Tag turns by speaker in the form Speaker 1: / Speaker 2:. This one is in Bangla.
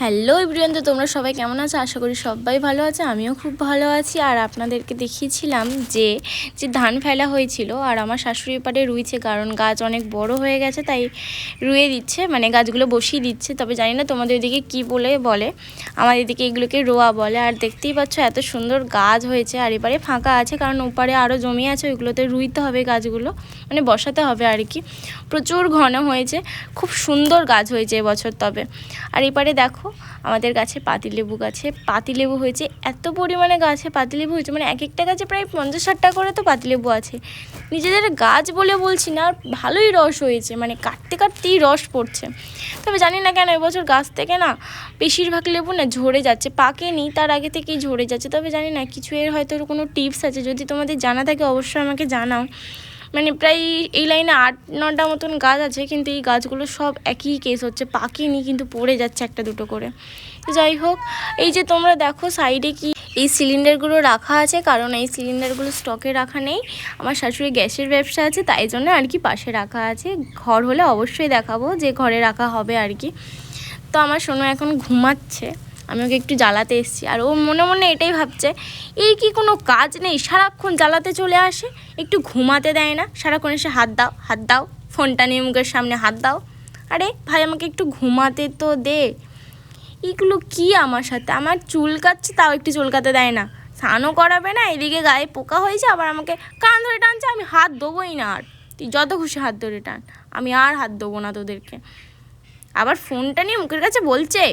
Speaker 1: হ্যালো এভরিওয়ান, তো তোমরা সবাই কেমন আছো? আশা করি সবাই ভালো আছে, আমিও খুব ভালো আছি। আর আপনাদেরকে দেখিয়েছিলাম যে যে ধান ফেলা হয়েছিল, আর আমার শাশুড়ি পাড়ে রুইছে, কারণ গাছ অনেক বড় হয়ে গেছে, তাই রুয়ে দিচ্ছে, মানে গাছগুলো বসিয়ে দিচ্ছে। তবে জানি না তোমাদের ওইদিকে কী বলে, আমাদের এদিকে এগুলোকে রোয়া বলে। আর দেখতেই পাচ্ছ এত সুন্দর গাছ হয়েছে, আর এবারে ফাঁকা আছে, কারণ ওপারে আরও জমি আছে, ওইগুলোতে রুইতে হবে গাছগুলো, মানে বসাতে হবে আর কি। প্রচুর ঘন হয়েছে, খুব সুন্দর গাছ হয়েছে এবছর। তবে আর এপারে দেখো আমাদের গাছে পাতিলেবু হয়েছে, এত পরিমাণে গাছে পাতিলেবু হয়েছে, মানে এক একটা গাছে প্রায় 50-60টা করে তো পাতিলেবু আছে। নিজেদের গাছ বলে বলছি না, ভালোই রস হয়েছে, মানে কাটতে কাটতেই রস পড়ছে। তবে জানি না কেন এবছর গাছ থেকে না বেশিরভাগ লেবু না ঝরে যাচ্ছে, পাকেনি তার আগে থেকেই ঝরে যাচ্ছে। তবে জানি না কিছু এর হয়তো কোনো টিপস আছে, যদি তোমাদের জানা থাকে অবশ্যই আমাকে জানাও। মানে প্রায় এই লাইনে 8-9টা মতন গাছ আছে, কিন্তু এই গাছগুলো সব একই কেস হচ্ছে, পাকেনি কিন্তু পড়ে যাচ্ছে একটা দুটো করে। তো যাই হোক, এই যে তোমরা দেখো সাইডে কি এই সিলিন্ডারগুলো রাখা আছে, কারণ এই সিলিন্ডারগুলো স্টকে রাখা নেই, আমার শাশুড়ি গ্যাসের ব্যবসা আছে, তাই জন্য আর কি পাশে রাখা আছে। ঘর হলে অবশ্যই দেখাবো যে ঘরে রাখা হবে আর কি। তো আমার সোনু এখন ঘুমাচ্ছে, আমি ওকে একটু জ্বালাতে এসেছি, আর ও মনে মনে এটাই ভাবছে, এই কি কোনো কাজ নেই, সারাক্ষণ জ্বালাতে চলে আসে, একটু ঘুমাতে দেয় না, সারাক্ষণ এসে হাত দাও, ফোনটা নিয়ে মুখের সামনে হাত দাও। আরে ভাই, আমাকে একটু ঘুমাতে তো দে। এগুলো কি আমার সাথে, আমার চুল কাটছে তাও একটু চুলকাতে দেয় না, স্নানও করাবে না, এদিকে গায়ে পোকা হয়েছে, আবার আমাকে কান ধরে টানছে, আমি হাত দেবোই না। আর তুই যত খুশি হাত ধরে টান, আমি আর হাত দেবো না তোদেরকে। আবার ফোনটা নিয়ে মুখের কাছে বলছে